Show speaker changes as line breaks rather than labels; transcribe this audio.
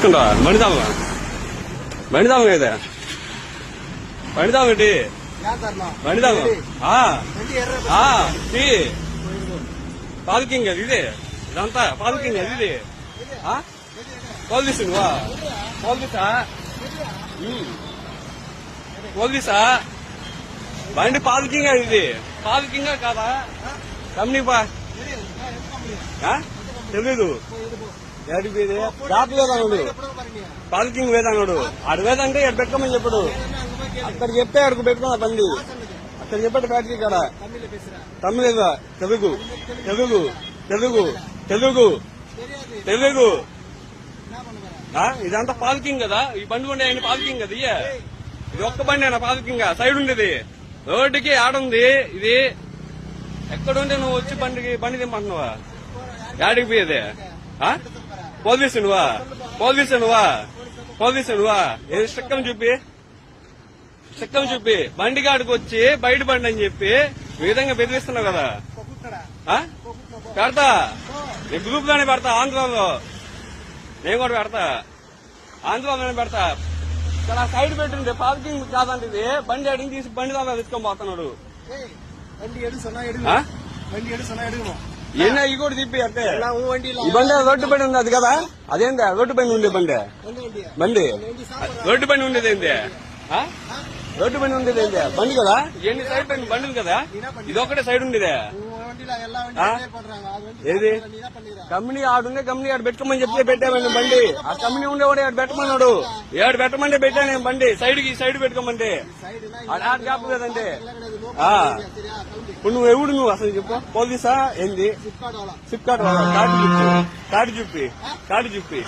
తీసుకుంటా బండిదామా బండిదామా అయితే బండిదామా ఏంటి బండిదామా పార్కింగ్ అది ఇదే ఇదంతా పార్కింగ్ అది ఇది పోలీసు నువ్వా పోలీసా బండి పార్కింగ్ ఇది పార్కింగా కాదా కంపెనీ తెలీదు జాబ్ వేదన్నాడు పార్కింగ్ వేదన్నాడు ఆడు వేదంటే ఇక్కడ పెట్టుకోమని చెప్పాడు అక్కడ చెప్తే అక్కడికి పెట్టుకున్నా బండి అక్కడ చెప్పాడు ఫ్యాక్టరీ కాడ తమిళ తెలుగు తెలుగు తెలుగు తెలుగు తెలుగు ఇదంతా పార్కింగ్ కదా ఈ బండి ఉండే ఆయన పార్కింగ్ కదా ఇది ఒక్క బండి అయినా పార్కింగ్ సైడ్ ఉండేది రోడ్డుకి ఆడుంది ఇది ఎక్కడుంటే నువ్వు వచ్చి బండి దింపంటున్నావా యాడికి పోయేది పోలీసు నువ్వా ఏది స్టిక్కం చూపి బండి కాడికి వచ్చి బయట బండి అని చెప్పి ఈ విధంగా బెదిరిస్తున్నావు కదా పెడతా నీ గ్రూప్ లోనే పెడతా ఆంధ్రాలో నేను కూడా పెడతా ఆంధ్రాలోనే పెడతా ఇక్కడ సైడ్ పెట్టింది పార్కింగ్ కాదంటే ఇది బండి అడిగి తీసి బండి దాకా తీసుకొని పోతున్నాడు ఏనా ఈ కూడా తిప్పి అంటే ఈ బండి రోడ్డు బండి ఉంది అది కదా అదేందా రోడ్డు బండి ఉండే బండి రోడ్డు బండి ఉండేది ఏంది రోడ్డు బండి ఉండేది ఏంది బండి కదా ఎన్ని సైడ్ బండి ఉంది కదా ఇది ఒకటే సైడ్ ఉండేదే ఏది కంపెనీ ఆడుండే కంపెనీ ఆడు పెట్టుకోమని చెప్తే పెట్టామండి బండి ఆ కంపెనీ ఉండేవాడు ఆడు పెట్టమన్నాడు ఏడు పెట్టమంటే పెట్టాను బండి సైడ్ పెట్టుకోమంటే ఆడు గ్యాప్ లేదంటే ఇప్పుడు నువ్వు అసలు చెప్పు పోలీసా ఏంది ఫ్లిప్కార్ట్ కార్డు చూపి కార్డు చూపి